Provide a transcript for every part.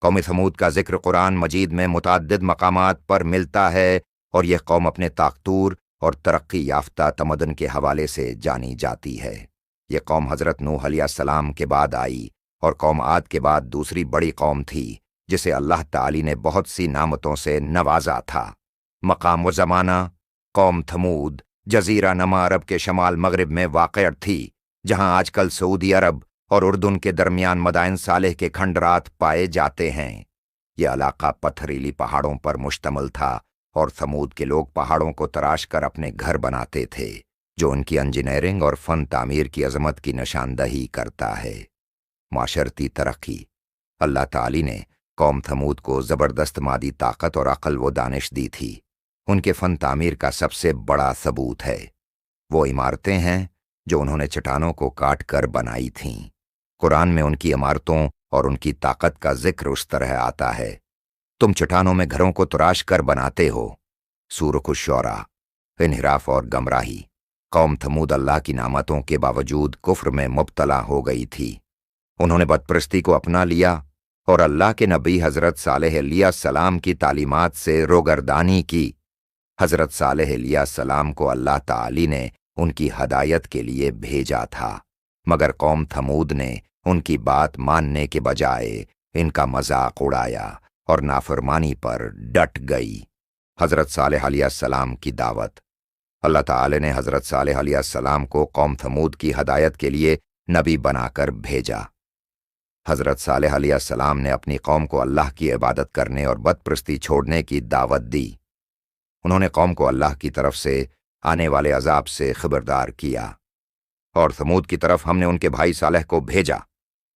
قوم ثمود کا ذکر قرآن مجید میں متعدد مقامات پر ملتا ہے اور یہ قوم اپنے طاقتور اور ترقی یافتہ تمدن کے حوالے سے جانی جاتی ہے۔ یہ قوم حضرت نوح علیہ السلام کے بعد آئی اور قوم عاد کے بعد دوسری بڑی قوم تھی جسے اللہ تعالی نے بہت سی نعمتوں سے نوازا تھا۔ مقام و زمانہ: قوم ثمود جزیرہ نما عرب کے شمال مغرب میں واقع تھی، جہاں آج کل سعودی عرب اور اردن کے درمیان مدائن صالح کے کھنڈرات پائے جاتے ہیں۔ یہ علاقہ پتھریلی پہاڑوں پر مشتمل تھا اور ثمود کے لوگ پہاڑوں کو تراش کر اپنے گھر بناتے تھے، جو ان کی انجینئرنگ اور فن تعمیر کی عظمت کی نشاندہی کرتا ہے۔ معاشرتی ترقی: اللہ تعالی نے قوم ثمود کو زبردست مادی طاقت اور عقل و دانش دی تھی۔ ان کے فن تعمیر کا سب سے بڑا ثبوت ہے وہ عمارتیں ہیں جو انہوں نے چٹانوں کو کاٹ کر بنائی تھیں۔ قرآن میں ان کی عمارتوں اور ان کی طاقت کا ذکر اس طرح آتا ہے: تم چٹانوں میں گھروں کو تراش کر بناتے ہو۔ سورۃ الشعراء۔ انحراف اور گمراہی: قوم ثمود اللہ کی نعمتوں کے باوجود کفر میں مبتلا ہو گئی تھی۔ انہوں نے بدپرستی کو اپنا لیا اور اللہ کے نبی حضرت صالح علیہ السلام کی تعلیمات سے روگردانی کی۔ حضرت صالح علیہ السلام کو اللہ تعالی نے ان کی ہدایت کے لیے بھیجا تھا، مگر قوم ثمود نے ان کی بات ماننے کے بجائے ان کا مذاق اڑایا اور نافرمانی پر ڈٹ گئی۔ حضرت صالح علیہ السلام کی دعوت: اللہ تعالی نے حضرت صالح علیہ السلام کو قوم ثمود کی ہدایت کے لیے نبی بنا کر بھیجا۔ حضرت صالح علیہ السلام نے اپنی قوم کو اللہ کی عبادت کرنے اور بت پرستی چھوڑنے کی دعوت دی۔ انہوں نے قوم کو اللہ کی طرف سے آنے والے عذاب سے خبردار کیا، اور ثمود کی طرف ہم نے ان کے بھائی صالح کو بھیجا۔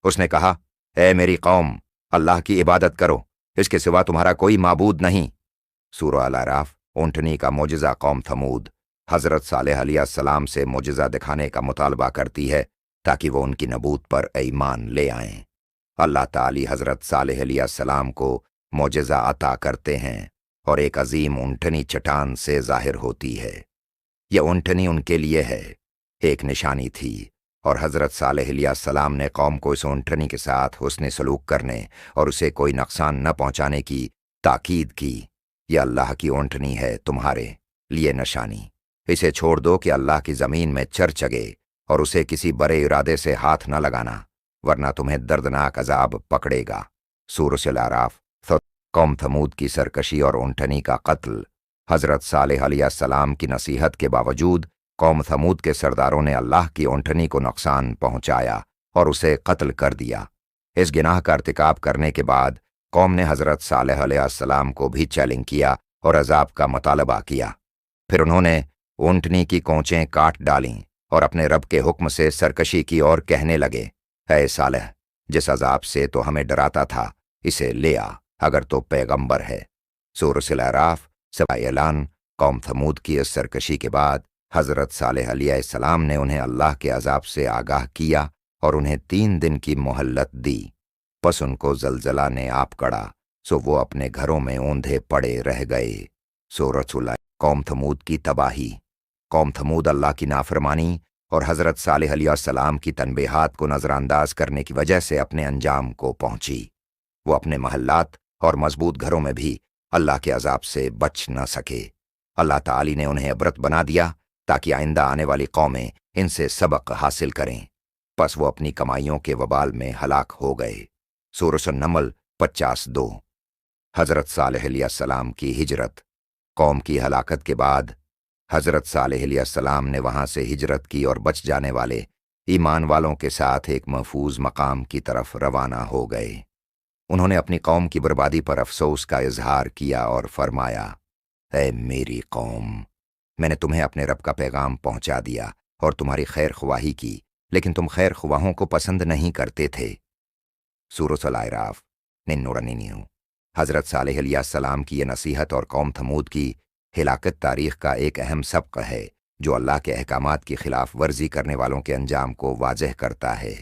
اس نے کہا: اے میری قوم، اللہ کی عبادت کرو، اس کے سوا تمہارا کوئی معبود نہیں۔ سورہ الاعراف۔ اونٹنی کا معجزہ: قوم ثمود حضرت صالح علیہ السلام سے معجزہ دکھانے کا مطالبہ کرتی ہے تاکہ وہ ان کی نبوت پر ایمان لے آئیں۔ اللہ تعالی حضرت صالح علیہ السلام کو معجزہ عطا کرتے ہیں اور ایک عظیم اونٹنی چٹان سے ظاہر ہوتی ہے۔ یہ اونٹنی ان کے لیے ہے، ایک نشانی تھی، اور حضرت صالح علیہ السلام نے قوم کو اس اونٹنی کے ساتھ حسن سلوک کرنے اور اسے کوئی نقصان نہ پہنچانے کی تاکید کی۔ یہ اللہ کی اونٹنی ہے، تمہارے لیے نشانی۔ اسے چھوڑ دو کہ اللہ کی زمین میں چر چگے، اور اسے کسی برے ارادے سے ہاتھ نہ لگانا، ورنہ تمہیں دردناک عذاب پکڑے گا۔ سورۃ الاعراف۔ قوم ثمود کی سرکشی اور اونٹنی کا قتل: حضرت صالح علیہ السلام کی نصیحت کے باوجود قوم ثمود کے سرداروں نے اللہ کی اونٹنی کو نقصان پہنچایا اور اسے قتل کر دیا۔ اس گناہ کا ارتکاب کرنے کے بعد قوم نے حضرت صالح علیہ السلام کو بھی چیلنج کیا اور عذاب کا مطالبہ کیا۔ پھر انہوں نے اونٹنی کی کونچیں کاٹ ڈالیں اور اپنے رب کے حکم سے سرکشی کی اور کہنے لگے: اے صالح، جس عذاب سے تو ہمیں ڈراتا تھا اسے لے آ، اگر تو پیغمبر ہے۔ سورۃ الاعراف۔ سوائے اعلان: قوم ثمود کی اس سرکشی کے بعد حضرت صالح علیہ السلام نے انہیں اللہ کے عذاب سے آگاہ کیا اور انہیں 3 دن کی مہلت دی۔ پس ان کو زلزلہ نے آ پکڑا، سو وہ اپنے گھروں میں اوندھے پڑے رہ گئے۔ سورۃ قوم ثمود کی تباہی: قوم ثمود اللہ کی نافرمانی اور حضرت صالح علیہ السلام کی تنبیہات کو نظر انداز کرنے کی وجہ سے اپنے انجام کو پہنچی۔ وہ اپنے محلات اور مضبوط گھروں میں بھی اللہ کے عذاب سے بچ نہ سکے۔ اللہ تعالی نے انہیں عبرت بنا دیا تاکہ آئندہ آنے والی قومیں ان سے سبق حاصل کریں، پس وہ اپنی کمائیوں کے وبال میں ہلاک ہو گئے۔ سورۃ النمل 50:2۔ حضرت صالح علیہ السلام کی ہجرت: قوم کی ہلاکت کے بعد حضرت صالح علیہ السلام نے وہاں سے ہجرت کی اور بچ جانے والے ایمان والوں کے ساتھ ایک محفوظ مقام کی طرف روانہ ہو گئے۔ انہوں نے اپنی قوم کی بربادی پر افسوس کا اظہار کیا اور فرمایا: اے میری قوم، میں نے تمہیں اپنے رب کا پیغام پہنچا دیا اور تمہاری خیر خواہی کی، لیکن تم خیر خواہوں کو پسند نہیں کرتے تھے۔ سورۃ الاعراف 99۔ حضرت صالح علیہ السلام کی یہ نصیحت اور قوم ثمود کی ہلاکت تاریخ کا ایک اہم سبق ہے جو اللہ کے احکامات کی خلاف ورزی کرنے والوں کے انجام کو واضح کرتا ہے۔